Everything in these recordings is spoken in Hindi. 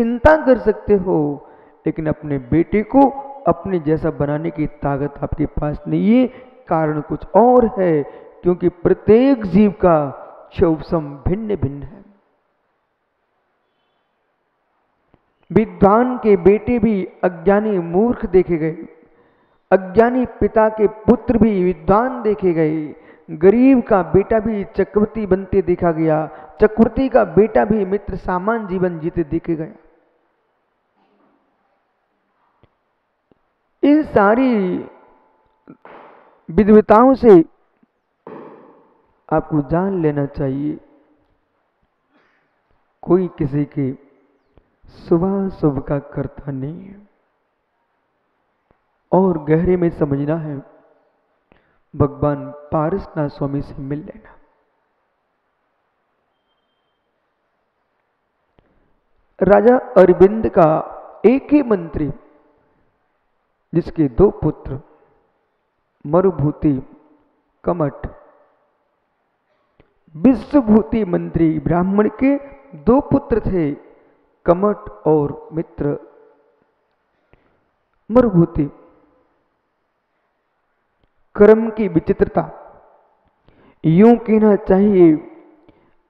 चिंता कर सकते हो, लेकिन अपने बेटे को अपने जैसा बनाने की ताकत आपके पास नहीं है। कारण कुछ और है, क्योंकि प्रत्येक जीव का क्षोभसम भिन्न भिन्न है। विद्वान के बेटे भी अज्ञानी मूर्ख देखे गए, अज्ञानी पिता के पुत्र भी विद्वान देखे गए, गरीब का बेटा भी चक्रवर्ती बनते देखा गया, चक्रवर्ती का बेटा भी मित्र सामान्य जीवन जीते देखे गया। इन सारी विद्वताओं से आपको जान लेना चाहिए, कोई किसी के शुभ का करता नहीं है। और गहरे में समझना है, भगवान पारसनाथ स्वामी से मिल लेना। राजा अरविंद का एक ही मंत्री, जिसके 2 पुत्र मरुभूति कमठ, विश्वभूति मंत्री ब्राह्मण के 2 पुत्र थे, कमठ और मित्र मरुभूति। कर्म की विचित्रता, यूं कहना चाहिए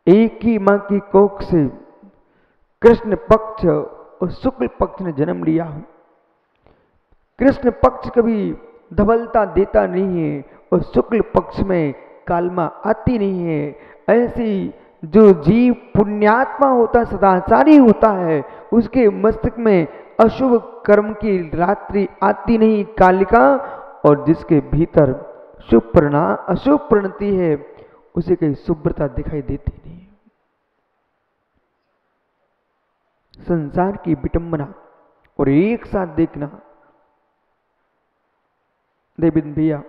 एक ही मां की कोख से कृष्ण पक्ष और शुक्ल पक्ष ने जन्म लिया हो। कृष्ण पक्ष कभी धवलता देता नहीं है और शुक्ल पक्ष में कालमा आती नहीं है। ऐसी जो जीव पुण्यात्मा होता, सदाचारी होता है, उसके मस्तक में अशुभ कर्म की रात्रि आती नहीं कालिका, और जिसके भीतर अशुभ प्रणति है, उसे कहीं शुभ्रता दिखाई देती नहीं। संसार की विटंबना और एक साथ देखना, देविंद भैया,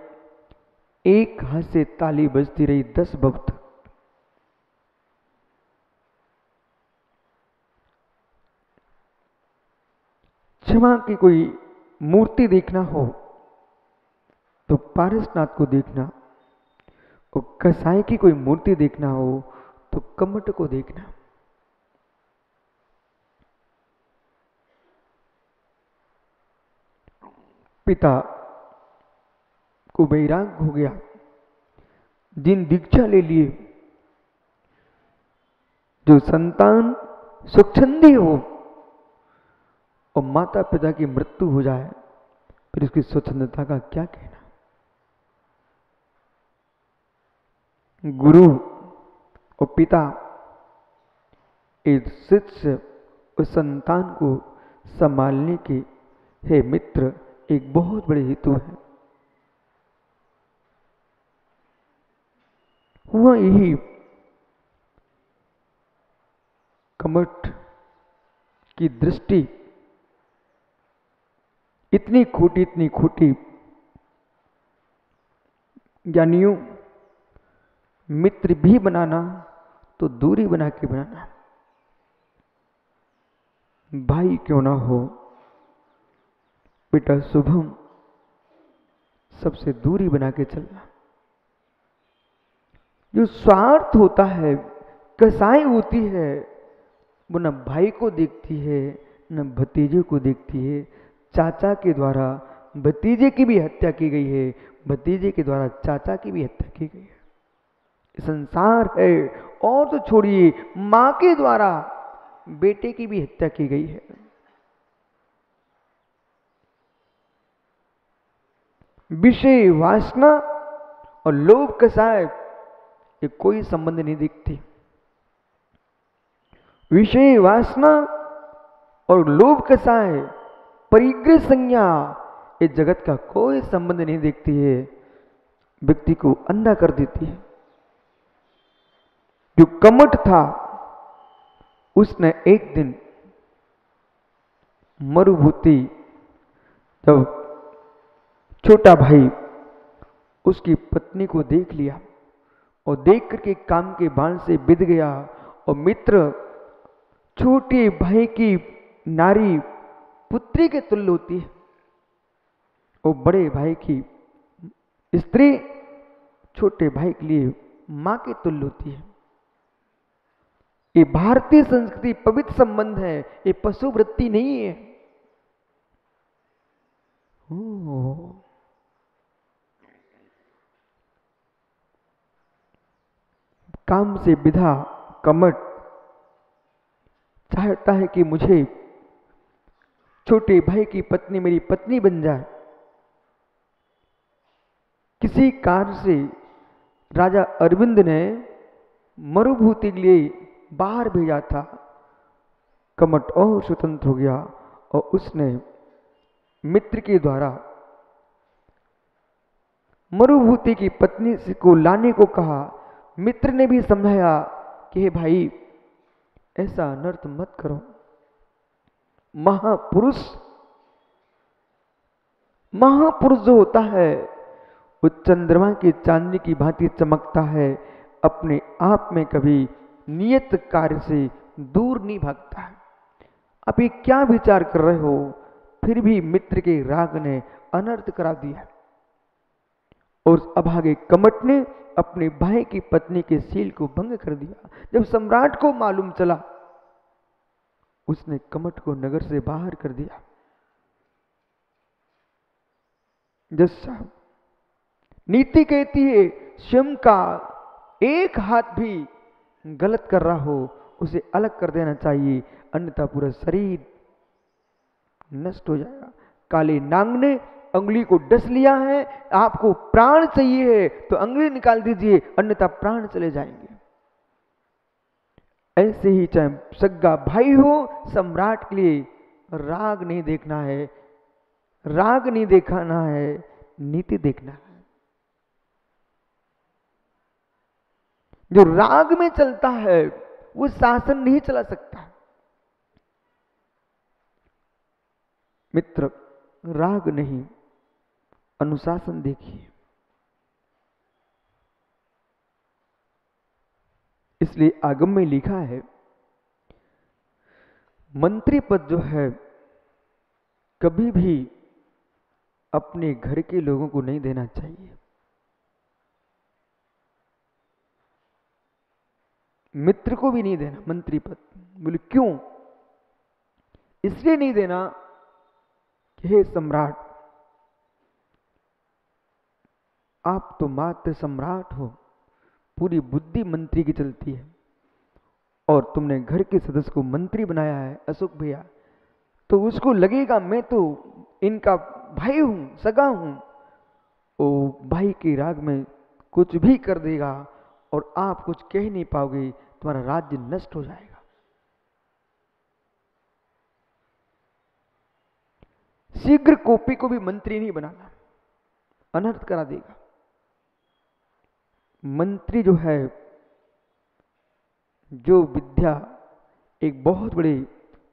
एक हाथ से ताली बजती रही 10 भव तक। क्षमा की कोई मूर्ति देखना हो तो पारसनाथ को देखना, और कसाई की कोई मूर्ति देखना हो तो कमठ को देखना। पिता को वैराग हो गया, जिन दीक्षा ले लिए, जो संतान सुखछंदी हो और माता पिता की मृत्यु हो जाए, फिर उसकी स्वच्छंदता का क्या कहना। गुरु और पिता एक शिष्य उस संतान को संभालने के, हे मित्र, एक बहुत बड़े हेतु है। हुआ यही, कमठ की दृष्टि इतनी खोटी, ज्ञानियों, मित्र भी बनाना तो दूरी बना के बनाना। भाई क्यों ना हो, बेटा शुभम, सबसे दूरी बना के चलना। जो स्वार्थ होता है, कसाई होती है, वो न भाई को देखती है न भतीजे को देखती है। चाचा के द्वारा भतीजे की भी हत्या की गई है, भतीजे के द्वारा चाचा की भी हत्या की गई है। संसार है। और तो छोड़िए, मां के द्वारा बेटे की भी हत्या की गई है। विषय वासना और लोभ कसाय, ये कोई संबंध नहीं दिखती। विषय वासना और लोभ कसाय, परिग्रह संज्ञा, इस जगत का कोई संबंध नहीं देखती है, व्यक्ति को अंधा कर देती है। जो कमठ था, उसने एक दिन मरुभूति, जब छोटा भाई उसकी पत्नी को देख लिया और देख करके काम के बाण से बिध गया, और मित्र छोटे भाई की नारी पुत्री के तुल्य होती है, और बड़े भाई की स्त्री छोटे भाई के लिए मां के तुल्य होती है। ये भारतीय संस्कृति पवित्र संबंध है, ये पशु वृत्ति नहीं है। काम से विधा कमट चाहता है कि मुझे छोटे भाई की पत्नी मेरी पत्नी बन जाए। किसी कार्य से राजा अरविंद ने मरुभूति के लिए बाहर भेजा था। कमट और स्वतंत्र हो गया और उसने मित्र के द्वारा मरुभूति की पत्नी को लाने को कहा। मित्र ने भी समझाया कि हे भाई ऐसा अनर्थ मत करो। महापुरुष जो होता है वो चंद्रमा की चांदनी की भांति चमकता है, अपने आप में कभी नियत कार्य से दूर नहीं भागता है। आप ये क्या विचार कर रहे हो? फिर भी मित्र के राग ने अनर्थ करा दिया और उस अभागे कमट ने अपने भाई की पत्नी के सील को भंग कर दिया। जब सम्राट को मालूम चला उसने कमट को नगर से बाहर कर दिया। जज साहब, नीति कहती है स्वयं का एक हाथ भी गलत कर रहा हो उसे अलग कर देना चाहिए, अन्यथा पूरा शरीर नष्ट हो जाएगा। काले नाग ने अंगुली को डस लिया है, आपको प्राण चाहिए है तो अंगुली निकाल दीजिए, अन्यथा प्राण चले जाएंगे। ऐसे ही चाहे सगा भाई हो, सम्राट के लिए राग नहीं देखना है, राग नहीं दिखाना है, नीति देखना है। जो राग में चलता है वो शासन नहीं चला सकता। मित्र, राग नहीं अनुशासन देखिए। इसलिए आगम में लिखा है मंत्री पद जो है कभी भी अपने घर के लोगों को नहीं देना चाहिए। मित्र को भी नहीं देना मंत्री पद। बोले क्यों? इसलिए नहीं देना कि हे सम्राट, आप तो मात्र सम्राट हो, पूरी बुद्धि मंत्री की चलती है और तुमने घर के सदस्य को मंत्री बनाया है अशोक भैया, तो उसको लगेगा मैं तो इनका भाई हूं, सगा हूं। वो भाई के राग में कुछ भी कर देगा और आप कुछ कह नहीं पाओगे, तुम्हारा राज्य नष्ट हो जाएगा। शीघ्र कोपी को भी मंत्री नहीं बनाना, अनर्थ करा देगा। मंत्री जो है, जो विद्या एक बहुत बड़े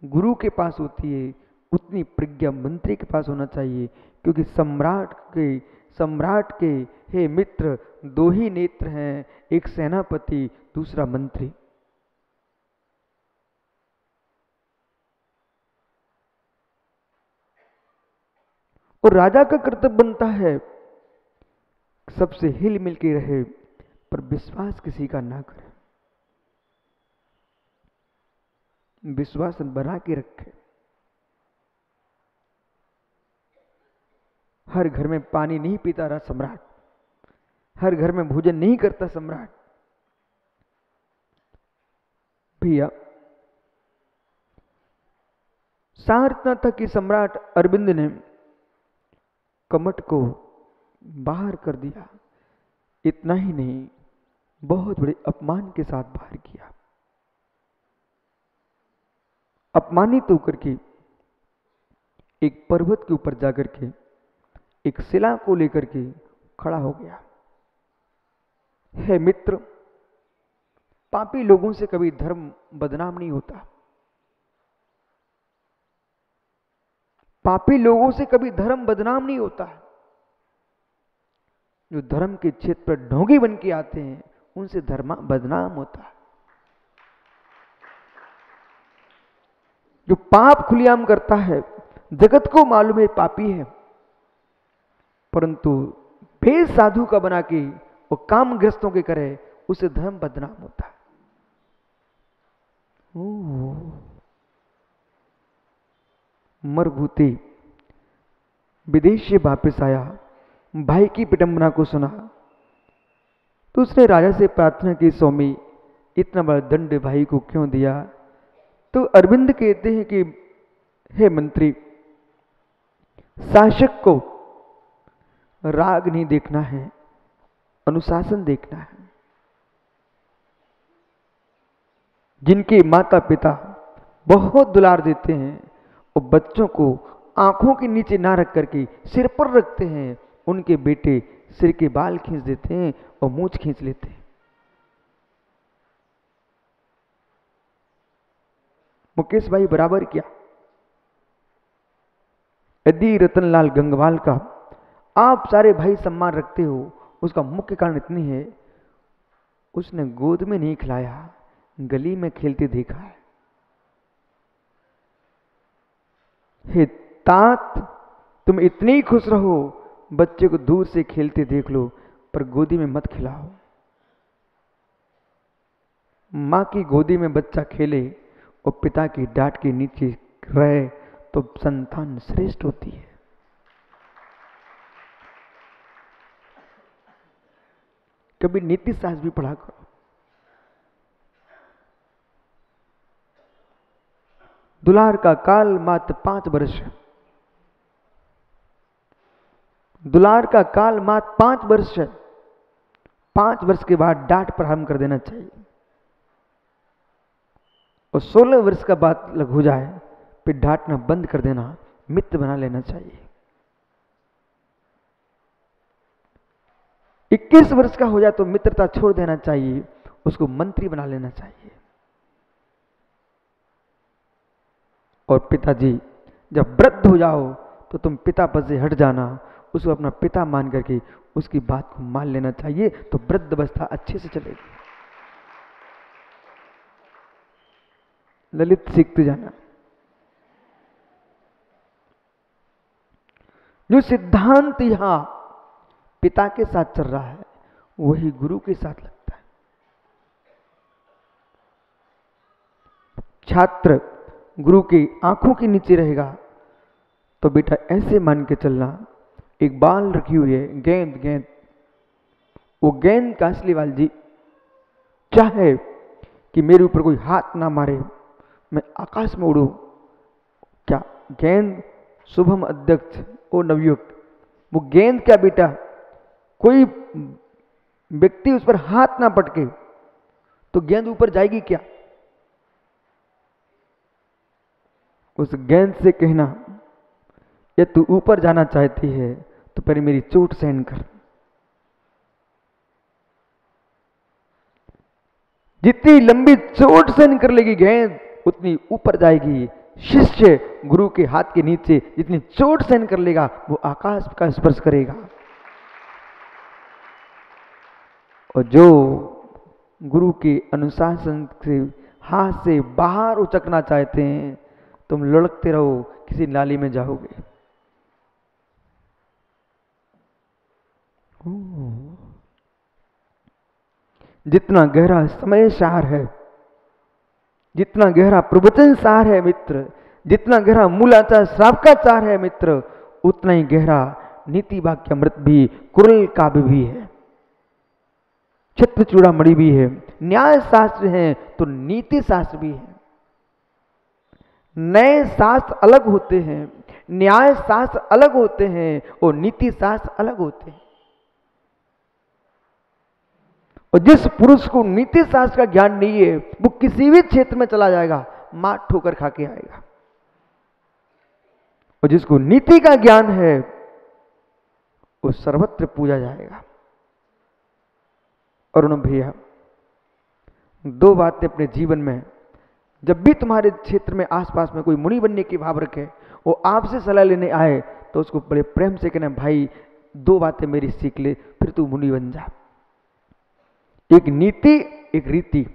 गुरु के पास होती है उतनी प्रज्ञा मंत्री के पास होना चाहिए, क्योंकि सम्राट के हे मित्र दो ही नेत्र हैं, एक सेनापति दूसरा मंत्री। और राजा का कर्तव्य बनता है सबसे हिल मिल के रहे पर विश्वास किसी का ना करे, विश्वास बना के रखे। हर घर में पानी नहीं पीता रहा सम्राट, हर घर में भोजन नहीं करता सम्राट। भैया सार इतना था कि सम्राट अरविंद ने कमट को बाहर कर दिया। इतना ही नहीं, बहुत बड़े अपमान के साथ बाहर किया। अपमानित होकर के एक पर्वत के ऊपर जाकर के एक शिला को लेकर के खड़ा हो गया। है मित्र, पापी लोगों से कभी धर्म बदनाम नहीं होता, पापी लोगों से कभी धर्म बदनाम नहीं होता। जो धर्म के क्षेत्र पर ढोंगी बन के आते हैं उनसे धर्म बदनाम होता है। जो पाप खुलेआम करता है, जगत को मालूम है पापी है, परंतु भेष साधु का बना के वो कामग्रस्तों के करे, उसे धर्म बदनाम होता है। मरभूति विदेश से वापस आया, भाई की विडंबना को सुना तो उसने राजा से प्रार्थना की, स्वामी इतना बड़ा दंड भाई को क्यों दिया? तो अरविंद कहते हैं कि हे मंत्री, शासक को राग नहीं देखना है, अनुशासन देखना है। जिनके माता पिता बहुत दुलार देते हैं और बच्चों को आंखों के नीचे ना रख करके सिर पर रखते हैं, उनके बेटे सिर के बाल खींच देते हैं और मूंछ खींच लेते हैं। मुकेश भाई बराबर क्या? यदि रतनलाल गंगवाल का आप सारे भाई सम्मान रखते हो, उसका मुख्य कारण इतनी है, उसने गोद में नहीं खिलाया, गली में खेलते देखा है। हे तात, तुम इतनी ही खुश रहो, बच्चे को दूर से खेलते देख लो, पर गोदी में मत खिलाओ। मां की गोदी में बच्चा खेले और पिता की डांट के नीचे रहे तो संतान श्रेष्ठ होती है। कभी नीति शास्त्र भी पढ़ा करो। दुलार का काल मात्र 5 वर्ष है। दुलार का काल मात्र 5 वर्ष है। 5 वर्ष के बाद डांट प्रारंभ कर देना चाहिए और 16 वर्ष का बाद लग हो जाए फिर डांटना बंद कर देना, मित्र बना लेना चाहिए। 21 वर्ष का हो जाए तो मित्रता छोड़ देना चाहिए, उसको मंत्री बना लेना चाहिए। और पिताजी जब वृद्ध हो जाओ तो तुम पिता पद से हट जाना, उसको अपना पिता मान करके उसकी बात को मान लेना चाहिए, तो वृद्ध अवस्था अच्छे से चलेगी। ललित सीखते जाना। जो सिद्धांत यहां पिता के साथ चल रहा है वही गुरु के साथ लगता है। छात्र गुरु की आंखों के नीचे रहेगा तो बेटा ऐसे मान के चलना, एक बाल रखी हुई है, गेंद गेंद, वो गेंद कांसलीवाल जी चाहे कि मेरे ऊपर कोई हाथ ना मारे, मैं आकाश में उड़ू, क्या गेंद शुभम अध्यक्ष ओ नवयुक्त, वो गेंद क्या बेटा, कोई व्यक्ति उस पर हाथ ना पटके तो गेंद ऊपर जाएगी क्या? उस गेंद से कहना, ये तू ऊपर जाना चाहती है तो पहले मेरी चोट सहन कर। जितनी लंबी चोट सहन कर लेगी गेंद उतनी ऊपर जाएगी। शिष्य गुरु के हाथ के नीचे जितनी चोट सहन कर लेगा वो आकाश का स्पर्श करेगा। और जो गुरु के अनुशासन से हाथ से बाहर उचकना चाहते हैं, तुम लुढ़कते रहो, किसी नाली में जाओगे। जितना गहरा समय सार है, जितना गहरा प्रवचन सार है मित्र, जितना गहरा मूलाचार श्रावकाचार है मित्र, उतना ही गहरा नीति वाक्य अमृत भी, कुरल काव्य भी है, छत्र चूड़ामणि भी है, न्याय शास्त्र है तो नीति शास्त्र भी है। नए शास्त्र अलग होते हैं, न्याय शास्त्र अलग होते हैं और नीति शास्त्र अलग होते हैं। और जिस पुरुष को नीति शास्त्र का ज्ञान नहीं है वो किसी भी क्षेत्र में चला जाएगा, मार ठोकर खा के आएगा। और जिसको नीति का ज्ञान है वो सर्वत्र पूजा जाएगा। अरुण भैया, 2 बातें अपने जीवन में, जब भी तुम्हारे क्षेत्र में आसपास में कोई मुनि बनने की भाव रखे, वो आपसे सलाह लेने आए तो उसको बड़े प्रेम से कहना, भाई 2 बातें मेरी सीख ले फिर तू मुनि बन जा। एक नीति, एक रीति।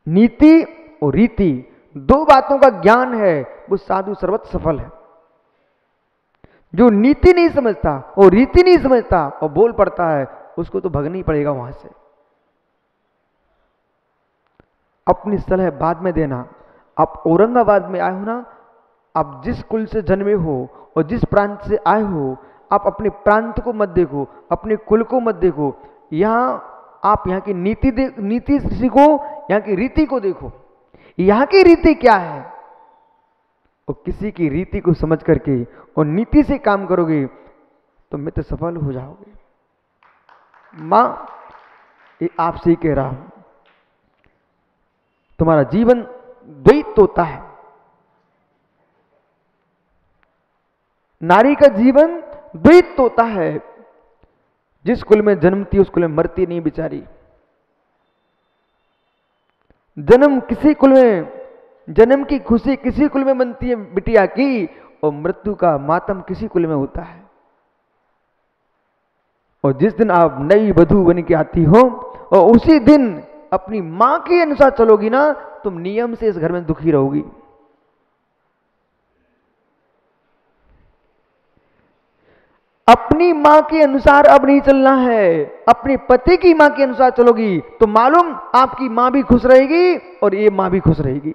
नीति और रीति 2 बातों का ज्ञान है वो साधु सर्वत्र सफल है। जो नीति नहीं समझता और रीति नहीं समझता और बोल पड़ता है, उसको तो भगना ही पड़ेगा वहां से। अपनी सलाह बाद में देना। आप औरंगाबाद में आए हो ना, आप जिस कुल से जन्मे हो और जिस प्रांत से आए हो, आप अपने प्रांत को मत देखो, अपने कुल को मत देखो। यहाँ आप यहाँ की नीति सीखो, यहाँ की रीति को देखो, यहाँ की रीति क्या है। और किसी की रीति को समझ करके और नीति से काम करोगे तो मित्र सफल हो जाओगे। मां, ये आपसे ही कह रहा हूं, तुम्हारा जीवन द्वैत होता है। नारी का जीवन द्वैत होता है। जिस कुल में जन्मती उस कुल में मरती नहीं बेचारी। जन्म किसी कुल में, जन्म की खुशी किसी कुल में मनती है बिटिया की, और मृत्यु का मातम किसी कुल में होता है। और जिस दिन आप नई वधू बन के आती हो और उसी दिन अपनी मां के अनुसार चलोगी ना, तुम नियम से इस घर में दुखी रहोगी। अपनी मां के अनुसार अब नहीं चलना है, अपने पति की मां के अनुसार चलोगी तो मालूम आपकी मां भी खुश रहेगी और ये मां भी खुश रहेगी।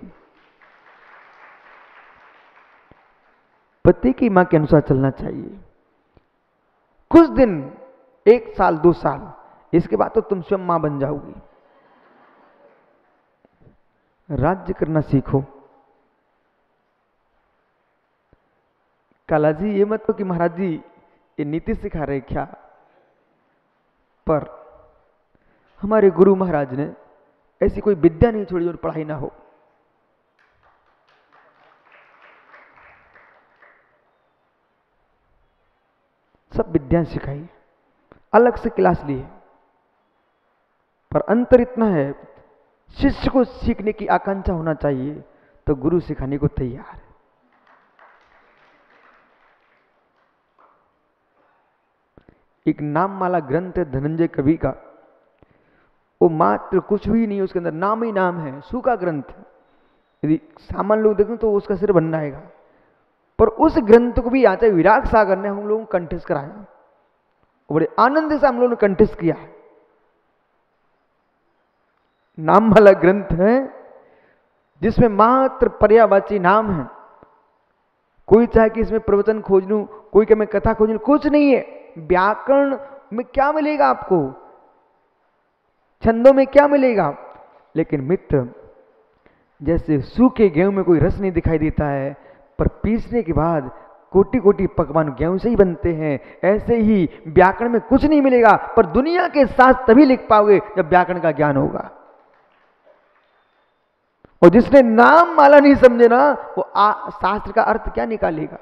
पति की मां के अनुसार चलना चाहिए। कुछ दिन, 1 साल 2 साल, इसके बाद तो तुम स्वयं मां बन जाओगी। राज्य करना सीखो। काला जी ये मत तो कि महाराज जी ये नीति सिखा रहे क्या, पर हमारे गुरु महाराज ने ऐसी कोई विद्या नहीं छोड़ी और पढ़ाई ना हो। सब विद्या सिखाई, अलग से क्लास लिए, पर अंतर इतना है, शिष्य को सीखने की आकांक्षा होना चाहिए तो गुरु सिखाने को तैयार है। एक नाम माला ग्रंथ है धनंजय कवि का, वो मात्र कुछ भी नहीं, उसके अंदर नाम ही नाम है, सूखा ग्रंथ। यदि सामान्य लोग देखें तो उसका सिर बनना आएगा, पर उस ग्रंथ को भी आचार्य विराग सागर ने हम लोगों को कंठस्थ कराया, बड़े आनंद से हम लोगों ने कंठस्थ किया है। नाम वाला ग्रंथ है जिसमें मात्र पर्यायवाची नाम है। कोई चाहे कि इसमें प्रवचन खोज लूं, कोई कि मैं कथा खोज लूं, कुछ नहीं है। व्याकरण में क्या मिलेगा आपको, छंदों में क्या मिलेगा, लेकिन मित्र जैसे सूखे गेहूं में कोई रस नहीं दिखाई देता है, पर पीसने के बाद कोटि कोटि पकवान गेहूं से ही बनते हैं, ऐसे ही व्याकरण में कुछ नहीं मिलेगा, पर दुनिया के साथ तभी लिख पाओगे जब व्याकरण का ज्ञान होगा। और जिसने नाम माला नहीं समझे ना, वो शास्त्र का अर्थ क्या निकालेगा।